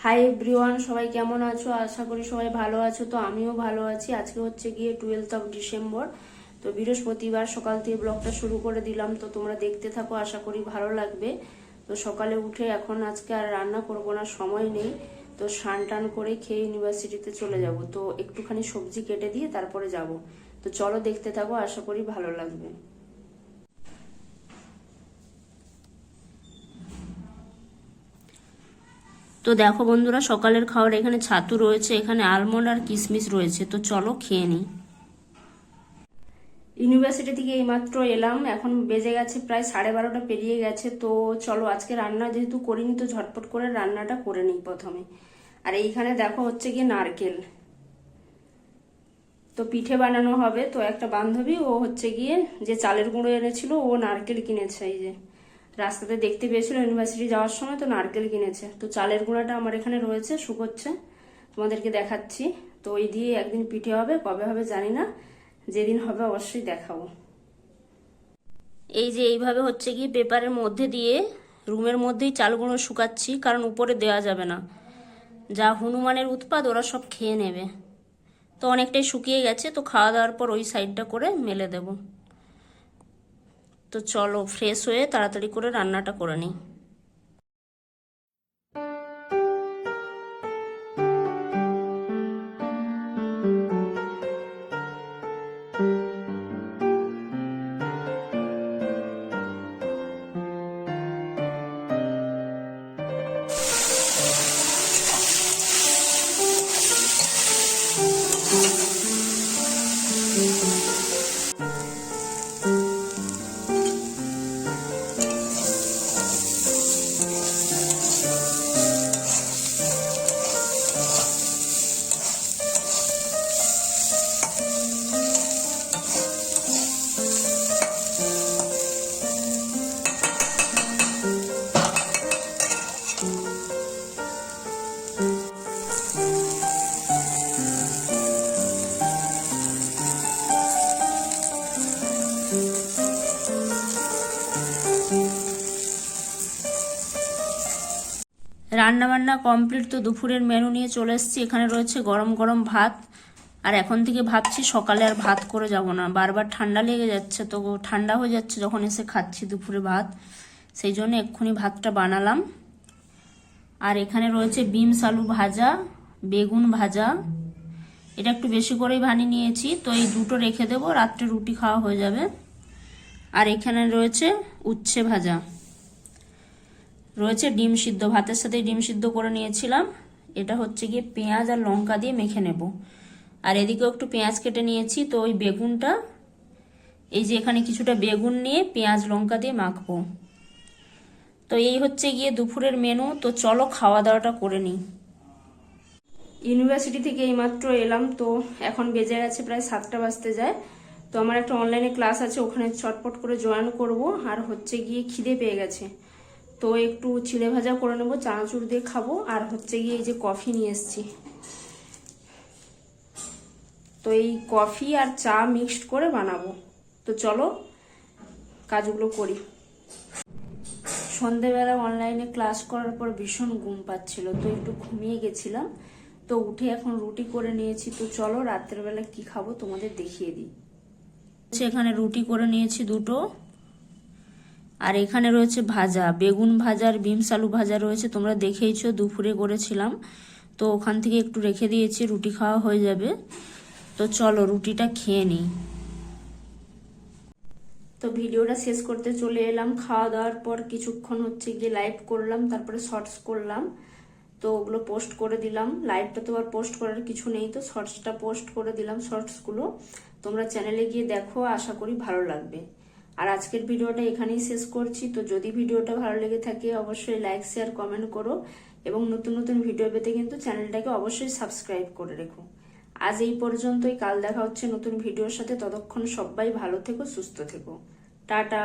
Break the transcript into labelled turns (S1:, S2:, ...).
S1: Hi everyone, সবাই কেমন আছো? আশা করি সবাই ভালো আছো। তো আমিও ভালো আছি। আজকে হচ্ছে গিয়ে 12 ডিসেম্বর। তো বৃহস্পতিবার সকাল থেকে ব্লগটা শুরু করে দিলাম, তো তোমরা দেখতে থাকো, আশা করি ভালো লাগবে। তো সকালে উঠে এখন আজকে আর রান্না করব না, সময় নেই। তো স্নান টান করে খেয়ে ইউনিভার্সিটিতে চলে যাব। তো একটুখানি সবজি কেটে দিয়ে তারপরে যাব। তো চলো দেখতে থাকো, আশা করি ভালো লাগবে। তো দেখো বন্ধুরা, সকালের খাবার এখানে ছাতু রয়েছে, এখানে আলমন্ড আর কিশমিশ রয়েছে। তো চলো খেয়ে নিই। ইউনিভার্সিটি থেকে এইমাত্র এলাম, এখন বেজে গেছে প্রায় 12:30 পেরিয়ে গেছে। তো চলো আজকে রান্না যেহেতু করিনি, তো ঝটপট করে রান্নাটা করে নিই প্রথমে। আর এইখানে দেখো হচ্ছে গিয়ে নারকেল, তো পিঠে বানানো হবে। তো একটা বান্ধবী ও হচ্ছে গিয়ে যে চালের গুঁড়ো এনেছিল, ও নারকেল কিনেছে। এই যে রাস্তাতে দেখতে পেয়েছিল ইউনিভার্সিটি যাওয়ার সময়, তো নারকেল কিনেছে। তো চালের গুঁড়াটা আমার এখানে রয়েছে, শুকোচ্ছে, তোমাদেরকে দেখাচ্ছি। তো ওই দিয়ে একদিন পিঠে হবে, কবে হবে জানি না, যেদিন হবে অবশ্যই দেখাবো। এই যে এইভাবে হচ্ছে গিয়ে পেপারের মধ্যে দিয়ে রুমের মধ্যেই চাল গুঁড়ো শুকাচ্ছি, কারণ উপরে দেওয়া যাবে না, যা হনুমানের উৎপাত, ওরা সব খেয়ে নেবে। তো অনেকটাই শুকিয়ে গেছে, তো খাওয়া দাওয়ার পর ওই সাইডটা করে মেলে দেব। তো চলো ফ্রেশ হয়ে তাড়াতাড়ি করে রান্নাটা করে নিই। রান্না বান্না কমপ্লিট। তো দুপুরের মেনু নিয়ে চলে এসেছি। এখানে রয়েছে গরম গরম ভাত। আর এখন থেকে ভাবছি সকালে আর ভাত করে যাব না, বারবার ঠান্ডা লেগে যাচ্ছে, তো ঠান্ডা হয়ে যাচ্ছে যখন এসে খাচ্ছি দুপুরে ভাত, সেই জন্য এক্ষুনি ভাতটা বানালাম। আর এখানে রয়েছে বিমস আলু ভাজা, বেগুন ভাজা, এটা একটু বেশি করেই বানিয়ে নিয়েছি। তো এই দুটো রেখে দেবো, রাত্রে রুটি খাওয়া হয়ে যাবে। আর এখানে রয়েছে উচ্ছে ভাজা, রয়েছে ডিম সিদ্ধ, ভাতের সাথে ডিম সিদ্ধ করে নিয়েছিলাম। এটা হচ্ছে গিয়ে পেঁয়াজ আর লঙ্কা দিয়ে মেখে নেব। আর এদিকেও একটু পেঁয়াজ কেটে নিয়েছি। তো ওই বেগুনটা, এই যে এখানে কিছুটা বেগুন নিয়ে পেঁয়াজ লঙ্কা দিয়ে মাখবো। তো এই হচ্ছে গিয়ে দুপুরের মেনু। তো চলো খাওয়া দাওয়াটা করে নিই। ইউনিভার্সিটি থেকে এইমাত্র এলাম, তো এখন বেজে গেছে প্রায় 7টা বাজতে যায়। তো আমার একটা অনলাইনে ক্লাস আছে, ওখানে চটপট করে জয়েন করব। আর হচ্ছে গিয়ে খিদে পেয়ে গেছে, তো একটু চিড়ে ভাজা করে নেবো, চানাচুর দিয়ে খাবো। আর হচ্ছে গিয়ে এই যে কফি নিয়ে এসছি, তো এই কফি আর চা মিক্সড করে বানাবো। তো চলো কাজগুলো করি। সন্ধেবেলা অনলাইনে ক্লাস করার পর ভীষণ ঘুম পাচ্ছিল, তো একটু ঘুমিয়ে গেছিলাম। তো উঠে এখন রুটি করে নিয়েছি। তো চলো রাতের বেলা কি খাবো তোমাদের দেখিয়ে দিই। এখানে রুটি করে নিয়েছি দুটো। আর এখানে রয়েছে ভাজা, বেগুন ভাজা আর বিমস আলু ভাজা রয়েছে, তোমরা দেখেইছো দুপুরে করেছিলাম। তো ওখান থেকে একটু রেখে দিয়েছি, রুটি খাওয়া হয়ে যাবে। তো চলো রুটিটা খেয়ে নিই। তো ভিডিওটা শেষ করতে চলে এলাম। খাওয়া দাওয়ার পর কিছুক্ষণ হচ্ছে গিয়ে লাইভ করলাম, তারপরে শর্টস করলাম। তো ওগুলো পোস্ট করে দিলাম। লাইভটা তো আর পোস্ট করার কিছু নেই, তো শর্টসটা পোস্ট করে দিলাম। শর্টসগুলো তোমরা চ্যানেলে গিয়ে দেখো, আশা করি ভালো লাগবে। আর আজকের ভিডিওটা এখানেই শেষ করছি। তো যদি ভিডিওটা ভালো লেগে থাকে অবশ্যই লাইক শেয়ার কমেন্ট করো, এবং নতুন নতুন ভিডিও পেতে কিন্তু চ্যানেলটাকে অবশ্যই সাবস্ক্রাইব করে রেখো। আজ এই পর্যন্তই, কাল দেখা হচ্ছে নতুন ভিডিওর সাথে। ততক্ষণ সবাই ভালো থেকো, সুস্থ থেকো, টাটা।